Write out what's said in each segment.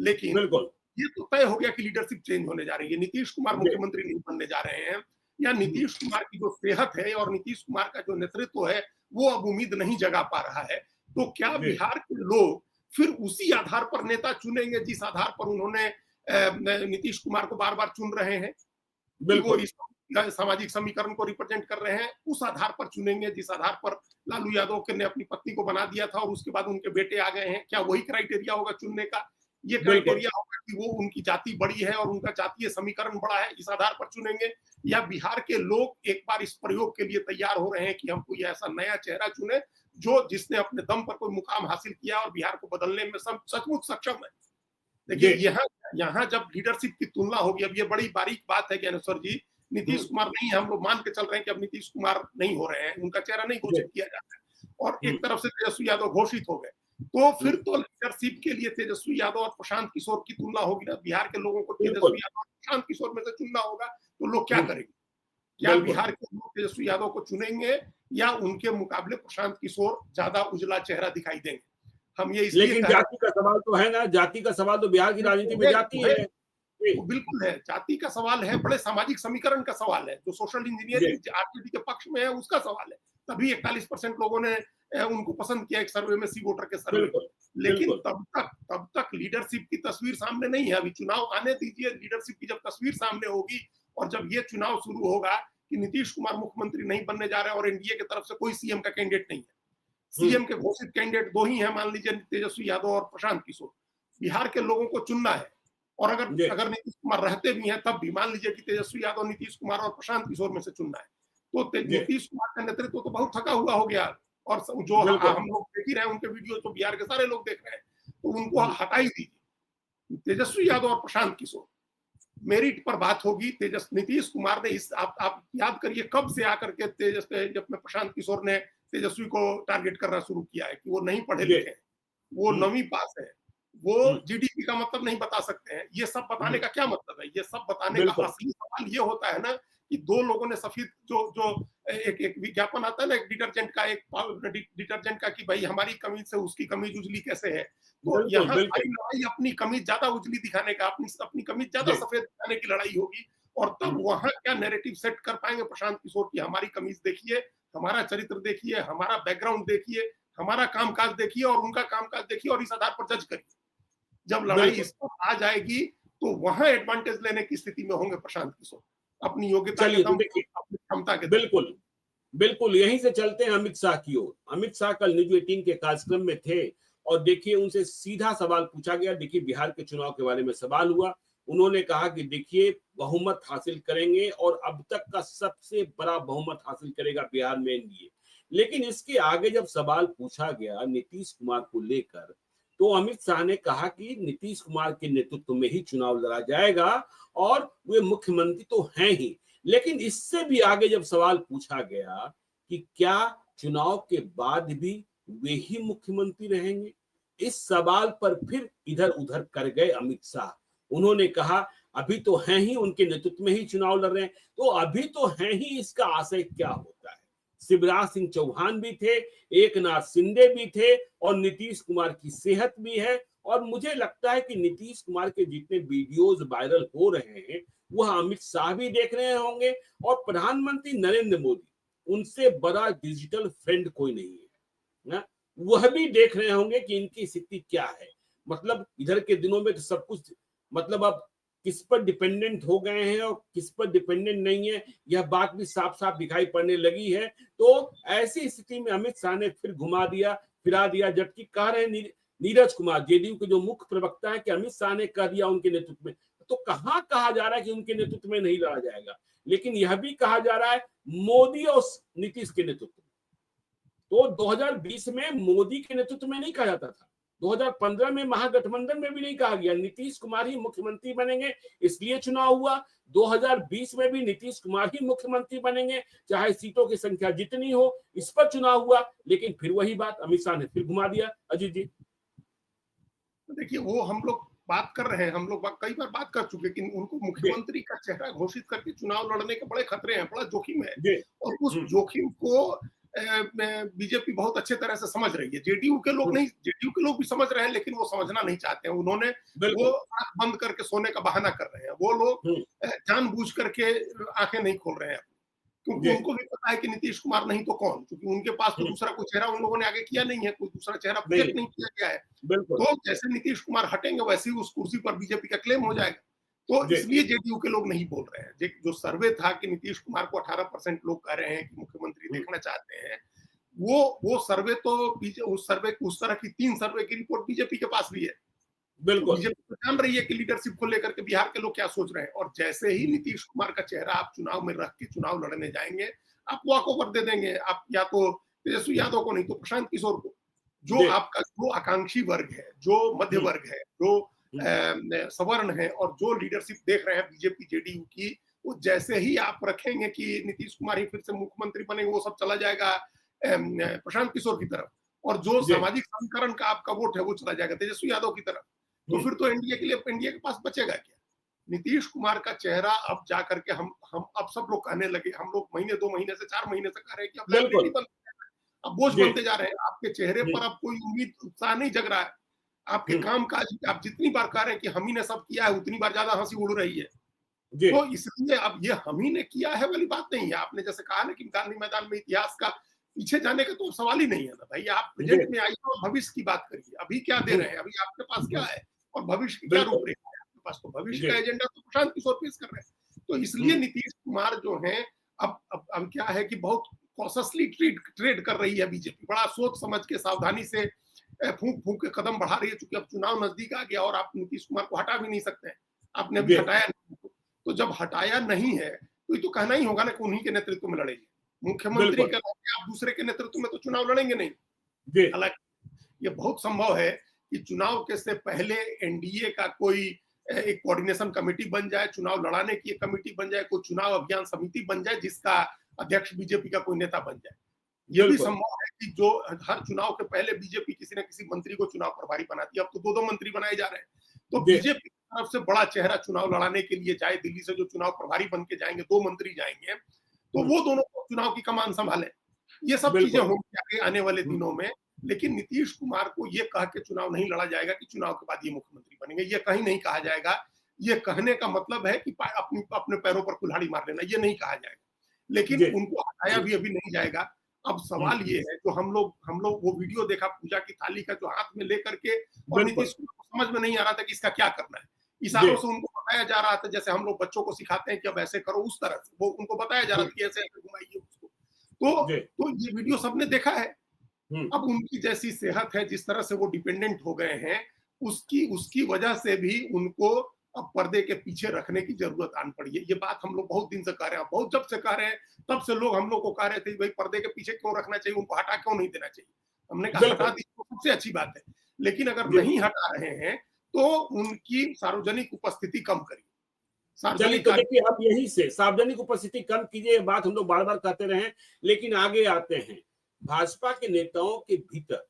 लेकिन बिल्कुल ये तो तय हो गया कि लीडरशिप चेंज होने जा रही है, नीतीश कुमार मुख्यमंत्री नहीं बनने जा रहे हैं, या नीतीश कुमार की जो सेहत है और नीतीश कुमार का जो नेतृत्व है वो अब उम्मीद नहीं जगा पा रहा है। तो क्या जी बिहार के लोग फिर उसी आधार पर नेता चुनेंगे जिस आधार पर उन्होंने नीतीश कुमार को बार बार चुन रहे हैं कि वो बिल्कुल इस सामाजिक समीकरण को रिप्रेजेंट कर रहे हैं, उस आधार पर चुनेंगे जिस आधार पर लालू यादव ने अपनी पत्नी को बना दिया था और उसके बाद उनके बेटे आ गए हैं। क्या वही क्राइटेरिया होगा चुनने का? ये बिल्कुल क्राइटेरिया होगा कि वो उनकी जाति बड़ी है और उनका जातीय समीकरण बड़ा है, इस आधार पर चुनेंगे? या बिहार के लोग एक बार इस प्रयोग के लिए तैयार हो रहे हैं कि हम कोई ऐसा नया चेहरा चुने जो जिसने अपने दम पर कोई मुकाम हासिल किया और बिहार को बदलने में सचमुच सक्षम है? देखिए, यहाँ यहाँ जब लीडरशिप की तुलना होगी, अब ये बड़ी बारीक बात है ज्ञानेश्वर जी, नीतीश कुमार नहीं है, हम लोग मान के चल रहे हैं कि अब नीतीश कुमार नहीं हो रहे हैं, उनका चेहरा नहीं घोषित किया जाता है और एक तरफ से तेजस्वी यादव घोषित हो गए, तो फिर तो लीडरशिप के लिए तेजस्वी यादव और प्रशांत किशोर की तुलना होगी ना। बिहार के लोगों को तेजस्वी यादव और प्रशांत किशोर में से चुनना होगा, तो लोग क्या करेंगे? क्या बिहार के लोग तेजस्वी यादव को चुनेंगे या उनके मुकाबले प्रशांत किशोर ज्यादा उजला चेहरा दिखाई देंगे? हम ये इसलिए लेकिन जाति का सवाल तो है ना, जाति का सवाल तो बिहार की राजनीति में जाति है। वो बिल्कुल है, जाति का सवाल है, बड़े सामाजिक समीकरण का सवाल है, जो सोशल इंजीनियरिंग आरजेडी के पक्ष में है उसका सवाल है। तभी 41% लोगों ने उनको पसंद किया एक सर्वे में, सी वोटर के सर्वे में। लेकिन तब तक लीडरशिप की तस्वीर सामने नहीं है। अभी चुनाव आने दीजिए, लीडरशिप की जब तस्वीर सामने होगी और जब ये चुनाव शुरू होगा कि नीतीश कुमार मुख्यमंत्री नहीं बनने जा रहे हैं और एनडीए की तरफ से कोई सीएम का कैंडिडेट नहीं है, सीएम के घोषित कैंडिडेट दो ही हैं, मान लीजिए तेजस्वी यादव और प्रशांत किशोर। बिहार के लोगों को चुनना है और अगर नीतीश कुमार रहते भी हैं तब भी मान लीजिए कि तेजस्वी यादव, नीतीश कुमार और प्रशांत किशोर में से चुनना है, तो नीतीश कुमार का नेतृत्व तो बहुत थका हुआ हो गया और जो हम लोग देख ही रहे हैं उनके वीडियो, तो बिहार के सारे लोग देख रहे हैं, तो उनको हटा ही दीजिए। तेजस्वी यादव और प्रशांत किशोर, मेरिट पर बात होगी। नीतीश कुमार ने इस आप याद करिए कब से आकर के जब प्रशांत किशोर ने तेजस्वी को टारगेट करना शुरू किया है कि वो नहीं पढ़े लिखे हैं, वो 9वीं पास है, वो जीडीपी का मतलब नहीं बता सकते हैं। ये सब बताने का क्या मतलब है? ये सब बताने का असली सवाल ये होता है ना कि दो लोगों ने सफेद जो एक विज्ञापन आता है ना, एक डिटर्जेंट का कि भाई हमारी कमीज से उसकी कमीज उजली कैसे है, तो यहाँ लड़ाई अपनी कमीज ज्यादा उजली दिखाने का, अपनी कमीज ज्यादा सफेद दिखाने की लड़ाई होगी। और तब वहां क्या नैरेटिव सेट कर पाएंगे प्रशांत किशोर की, हमारी कमीज देखिए, हमारा चरित्र देखिए, हमारा बैकग्राउंड देखिए, हमारा कामकाज देखिए और उनका कामकाज देखिए और इस आधार पर जज करिए। जब लड़ाई इस पर आ जाएगी तो वहां एडवांटेज लेने की स्थिति में होंगे प्रशांत किशोर, अपनी योग्यता के दम, अपनी क्षमता के दम। बिल्कुल यहीं से चलते हैं अमित शाह की ओर। अमित शाह कल न्यूज 18 के कार्यक्रम में थे और देखिए उनसे सीधा सवाल पूछा गया। देखिए बिहार के चुनाव के बारे में सवाल हुआ, उन्होंने कहा कि देखिए बहुमत हासिल करेंगे और अब तक का सबसे बड़ा बहुमत हासिल करेगा बिहार में एनडीए। लेकिन इसके आगे जब सवाल पूछा गया नीतीश कुमार को लेकर, तो अमित शाह ने कहा कि नीतीश कुमार के नेतृत्व में ही चुनाव लड़ा जाएगा और वे मुख्यमंत्री तो हैं ही। लेकिन इससे भी आगे जब सवाल पूछा गया कि क्या चुनाव के बाद भी वे ही मुख्यमंत्री रहेंगे, इस सवाल पर फिर इधर उधर कर गए अमित शाह। उन्होंने कहा अभी तो हैं ही, उनके नेतृत्व में ही चुनाव लड़ रहे हैं, तो अभी तो हैं ही, इसका आशय क्या होता है? शिवराज सिंह चौहान भी थे, एकनाथ शिंदे भी थे और नीतीश कुमार की सेहत भी है। और मुझे लगता है कि नीतीश कुमार के जितने वीडियोस वायरल हो रहे हैं वह अमित शाह भी देख रहे होंगे और प्रधानमंत्री नरेंद्र मोदी, उनसे बड़ा डिजिटल फ्रेंड कोई नहीं है ना, वह भी देख रहे होंगे कि इनकी स्थिति क्या है। मतलब इधर के दिनों में तो सब कुछ, मतलब अब किस पर डिपेंडेंट हो गए हैं और किस पर डिपेंडेंट नहीं है, यह बात भी साफ साफ दिखाई पड़ने लगी है। तो ऐसी स्थिति में अमित शाह ने फिर घुमा दिया फिरा दिया, जबकि कह रहे हैं नीरज कुमार जेडीयू के जो मुख्य प्रवक्ता है कि अमित शाह ने कह दिया उनके नेतृत्व में, तो कहां कहा जा रहा है कि उनके नेतृत्व में नहीं लड़ा जाएगा? लेकिन यह भी कहा जा रहा है मोदी और नीतीश के नेतृत्व में। तो 2020 में मोदी के नेतृत्व में नहीं कहा जाता था, 2015 में महागठबंधन में भी नहीं कहा गया नीतीश कुमार ही मुख्यमंत्री बनेंगे, इसलिए चुनाव हुआ। 2020 में भी नीतीश कुमार ही मुख्यमंत्री बनेंगे, चाहे सीटों की संख्या जितनी हो, इस पर चुनाव हुआ। लेकिन फिर वही बात अमित शाह ने फिर घुमा दिया। अजीत जी, देखिए वो हम लोग बात कर रहे हैं, हम लोग कई बार बात कर चुके कि उनको मुख्यमंत्री का चेहरा घोषित करके चुनाव लड़ने के बड़े खतरे हैं, बड़ा जोखिम है। और उस जोखिम को बीजेपी बहुत अच्छे तरह से समझ रही है। जेडीयू के लोग नहीं, जेडीयू के लोग भी समझ रहे हैं, लेकिन वो समझना नहीं चाहते हैं। उन्होंने वो आंख बंद करके सोने का बहाना कर रहे हैं। वो लोग जानबूझ करके आंखें नहीं खोल रहे हैं, क्योंकि उनको भी पता है कि नीतीश कुमार नहीं तो कौन, क्योंकि उनके पास तो दूसरा कोई चेहरा उन लोगों ने आगे किया नहीं है, कोई दूसरा चेहरा प्रोजेक्ट नहीं किया गया है। तो जैसे नीतीश कुमार हटेंगे वैसे ही उस कुर्सी पर बीजेपी का क्लेम हो जाएगा। तो इसलिए जेडीयू के लोग नहीं बोल रहे हैं। जो सर्वे था कि नीतीश कुमार को 18% लोग कह रहे हैं कि मुख्यमंत्री देखना चाहते हैं, वो सर्वे तो उस तरह की 3 सर्वे की रिपोर्ट बीजेपी के पास भी है। बिल्कुल। बीजेपी तो जान रही है कि लीडरशिप को लेकर के बिहार के लोग क्या सोच रहे हैं, और जैसे ही नीतीश कुमार का चेहरा आप चुनाव में रख के चुनाव लड़ने जाएंगे, आप वॉक ओवर दे देंगे। आप या तो तेजस्वी यादव को, नहीं तो प्रशांत किशोर को। जो आपका जो आकांक्षी वर्ग है, जो मध्य वर्ग है, जो सवर्ण है, और जो लीडरशिप देख रहे हैं बीजेपी जेडीयू की, वो जैसे ही आप रखेंगे कि नीतीश कुमार ही फिर से मुख्यमंत्री बनेंगे, वो सब चला जाएगा प्रशांत किशोर की तरफ। और जो सामाजिक समीकरण का आपका वोट है वो चला जाएगा तेजस्वी यादव की तरफ। तो फिर तो एनडीए के लिए, एनडीए के पास बचेगा क्या? नीतीश कुमार का चेहरा अब जा करके हम अब सब लोग कहने लगे, हम लोग महीने 2 महीने से 4 महीने से कह रहे हैं कि अब लाइब्रेरी बंद, अब बोझ बनते जा रहे हैं। आपके चेहरे पर अब कोई उम्मीद, उत्साह नहीं जग रहा है। आपके काम काज, आप जितनी बार कह रहे हैं कि हम ही ने सब किया है, उतनी बार ज्यादा हंसी उड़ रही है। तो इसलिए अब ये हम ही ने किया है वाली बात नहीं है। आपने जैसे कहा ना कि गांधी मैदान में इतिहास का पीछे जाने का तो सवाल ही नहीं है ना भाई। आप प्रेजेंट में आइए और भविष्य की बात करिए। अभी क्या दे रहे हैं, अभी आपके पास क्या है, और भविष्य की क्या रूपरेखा है आपके पास? तो भविष्य का एजेंडा तो प्रशांत किशोर पेश कर रहे हैं। तो इसलिए नीतीश कुमार जो है, अब क्या है कि बहुत कॉशसली ट्रेड कर रही है बीजेपी। बड़ा सोच समझ के, सावधानी से फूंक फूंक के कदम बढ़ा रही है, क्योंकि अब चुनाव नजदीक आ गया और आप नीतीश कुमार को हटा भी नहीं सकते हैं। आपने अभी हटाया नहीं, तो जब हटाया नहीं है तो ये तो कहना ही होगा ना कि उन्हीं के नेतृत्व में लड़ेंगे। मुख्यमंत्री का आप दूसरे के नेतृत्व में तो चुनाव लड़ेंगे नहीं। हालांकि ये बहुत संभव है कि चुनाव के से पहले एनडीए का कोई एक कोऑर्डिनेशन कमेटी बन जाए, चुनाव लड़ाने की एक कमेटी बन जाए, कोई चुनाव अभियान समिति बन जाए जिसका अध्यक्ष बीजेपी का कोई नेता बन जाए। ये भी संभव है कि जो हर चुनाव के पहले बीजेपी किसी न किसी मंत्री को चुनाव प्रभारी बनाती है। अब तो 2-2 मंत्री बनाए जा रहे हैं। तो बीजेपी की तरफ से बड़ा चेहरा चुनाव लड़ाने के लिए जाए, दिल्ली से जो चुनाव प्रभारी बन के जाएंगे, 2 मंत्री जाएंगे, तो वो दोनों चुनाव की कमान संभाले। ये सब चीजें होंगी आगे आने वाले दिनों में। लेकिन नीतीश कुमार को ये कह के चुनाव नहीं लड़ा जाएगा कि चुनाव के बाद ये मुख्यमंत्री बनेंगे। ये कहीं नहीं कहा जाएगा। ये कहने का मतलब है कि अपने पैरों पर कुल्हाड़ी मार लेना, ये नहीं कहा जाएगा। लेकिन उनको हटाया भी अभी नहीं जाएगा। अब सवाल ये है, जो हम लोग वो वीडियो देखा पूजा की थाली का, जो हाथ में लेकर के, और नीतीश कुमार को समझ में नहीं आ रहा था कि इसका क्या करना है। इशारों से उनको बताया जा रहा था, जैसे हम लोग बच्चों को सिखाते हैं कि अब ऐसे करो, उस तरह से वो उनको बताया जा रहा था कि ऐसे ऐसे घुमाइए उसको। तो ये वीडियो सबने देखा है। अब उनकी जैसी सेहत है, जिस तरह से वो डिपेंडेंट हो गए हैं, उसकी वजह से भी उनको अब पर्दे के पीछे रखने की जरूरत आन पड़ी है। ये बात हम लोग बहुत दिन से कह रहे हैं, बहुत जब से कह रहे हैं, तब से लोग हम लोग को कह रहे थे भाई पर्दे के पीछे क्यों रखना चाहिए, उनको हटा क्यों नहीं देना चाहिए। हमने कहा हटा दी तो सबसे अच्छी बात है, लेकिन अगर नहीं हटा रहे हैं तो उनकी सार्वजनिक उपस्थिति कम करिए। चलिए, तो देखिए आप यही से सार्वजनिक उपस्थिति कम कीजिए, बात हम लोग बार बार कहते रहे। लेकिन आगे आते हैं भाजपा के नेताओं के भीतर,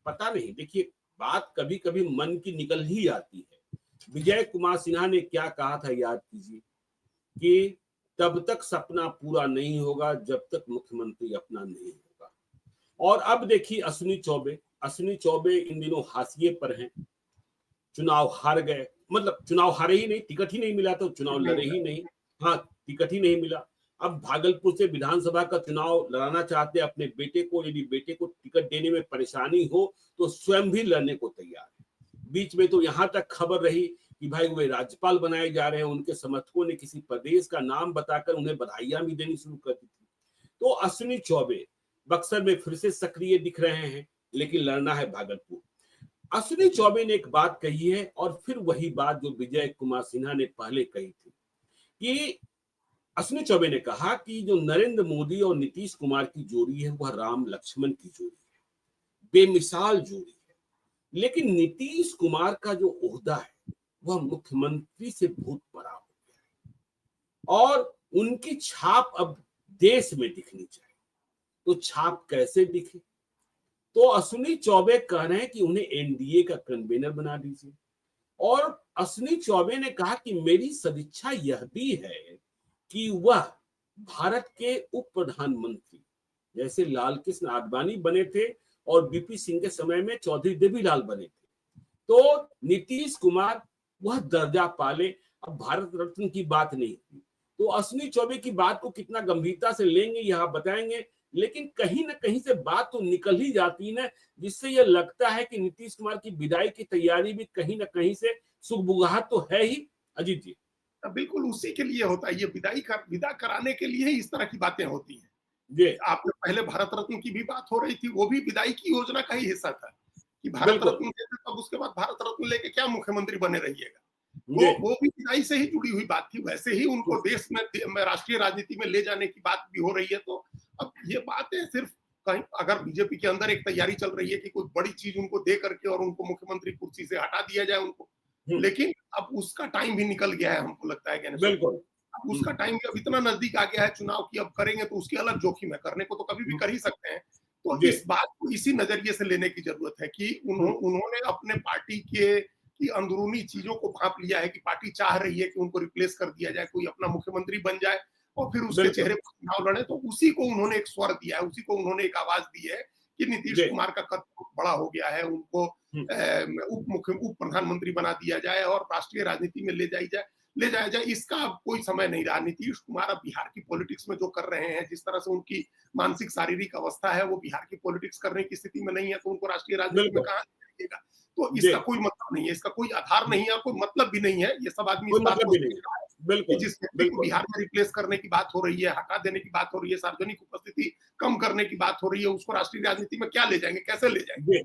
पता नहीं, देखिए बात कभी कभी मन की निकल ही आती है। विजय कुमार सिन्हा ने क्या कहा था, याद कीजिए, कि तब तक सपना पूरा नहीं होगा जब तक मुख्यमंत्री अपना नहीं होगा। और अब देखिए अश्विनी चौबे इन दिनों हाशिए पर हैं। चुनाव हार गए, मतलब चुनाव हारे ही नहीं, टिकट ही नहीं मिला, तो चुनाव लड़े ही नहीं। हाँ, टिकट ही नहीं मिला। अब भागलपुर से विधानसभा का चुनाव लड़ाना चाहते अपने बेटे को। यदि बेटे को टिकट देने में परेशानी हो तो स्वयं भी लड़ने को तैयार है। बीच में तो यहाँ तक खबर रही कि भाई वे राज्यपाल बनाए जा रहे हैं। उनके समर्थकों ने किसी प्रदेश का नाम बताकर उन्हें बधाइयां भी देनी शुरू कर दी थी। तो अश्विनी चौबे बक्सर में फिर से सक्रिय दिख रहे हैं, लेकिन लड़ना है भागलपुर। अश्विनी चौबे ने एक बात कही है, और फिर वही बात जो विजय कुमार सिन्हा ने पहले कही थी, कि अश्विनी चौबे ने कहा कि जो नरेंद्र मोदी और नीतीश कुमार की जोड़ी है वह राम लक्ष्मण की जोड़ी है, बेमिसाल जोड़ी है। लेकिन नीतीश कुमार का जो ओहदा है वह मुख्यमंत्री से बहुत बड़ा हो गया है, और उनकी छाप अब देश में दिखनी चाहिए। तो छाप कैसे दिखे? तो अश्विनी चौबे कह रहे हैं कि उन्हें एनडीए का कन्वीनर बना दीजिए। और अश्विनी चौबे ने कहा कि मेरी सदिच्छा यह भी है कि वह भारत के उप प्रधानमंत्री जैसे लाल कृष्ण आडवाणी बने थे और बीपी सिंह के समय में चौधरी देवीलाल बने थे। तो नीतीश कुमार वह दर्जा पाले। अब भारत रत्न की बात नहीं थी, तो अश्विनी चौबे की बात को कितना गंभीरता से लेंगे यह बताएंगे, लेकिन कहीं ना कहीं से बात तो निकल ही जाती है, जिससे यह लगता है कि नीतीश कुमार की विदाई की तैयारी भी कहीं ना कहीं से सुगबुगाहट तो है ही। अजीत जी। बिल्कुल उसी के लिए होता है, ये विदा कराने के लिए ही इस तरह की बातें होती हैं। जी आपने पहले भारत रत्न की भी बात हो रही थी, वो भी विदाई की योजना का ही हिस्सा था कि भारत बिल्कुल। रत्न देते, तब उसके बाद भारत रत्न लेके क्या मुख्यमंत्री बने रहिएगा। जी वो भी विदाई से ही जुड़ी हुई बात थी। वैसे ही उनको देश में राष्ट्रीय राजनीति में ले जाने की बात भी हो रही है। तो अब ये बातें सिर्फ कहीं अगर बीजेपी के अंदर एक तैयारी चल रही है कि कोई बड़ी चीज उनको दे करके और उनको मुख्यमंत्री कुर्सी से हटा दिया जाए उनको, लेकिन अब उसका टाइम भी निकल गया है, हमको लगता है ज्ञानेश्वर। बिल्कुल। अब उसका टाइम अब इतना नजदीक आ गया है चुनाव की, अब करेंगे तो उसकी अलग जोखिम है, करने को तो कभी भी कर ही सकते हैं। तो जी। इस बात को इसी नजरिए से लेने की जरूरत है कि उन्होंने अपने पार्टी के की अंदरूनी चीजों को भांप लिया है कि पार्टी चाह रही है कि उनको रिप्लेस कर दिया जाए, कोई अपना मुख्यमंत्री बन जाए और फिर उसके बिल्कुल। चेहरे पर चुनाव लड़े। तो उसी को उन्होंने एक स्वर दिया है, उसी को उन्होंने एक आवाज दी है कि नीतीश जी। कुमार का कद बहुत बड़ा हो गया है, उनको उप प्रधानमंत्री बना दिया जाए और राष्ट्रीय राजनीति में ले जाया जाए। इसका अब कोई समय नहीं रहा। नीतीश कुमार अब बिहार की पॉलिटिक्स में जो कर रहे हैं, जिस तरह से उनकी मानसिक शारीरिक अवस्था है, वो बिहार की पॉलिटिक्स करने की स्थिति में नहीं है, तो उनको राष्ट्रीय राजनीति में कहाँ जाइएगा। तो इसका कोई मतलब नहीं है, इसका कोई आधार नहीं है, कोई मतलब भी नहीं है। ये सब आदमी इस बात को समझ रहा है कि जिस व्यक्ति को बिहार में रिप्लेस करने की बात हो रही है, हटा देने की बात हो रही है, सार्वजनिक उपस्थिति कम करने की बात हो रही है, उसको राष्ट्रीय राजनीति में क्या ले जाएंगे, कैसे ले जाएंगे।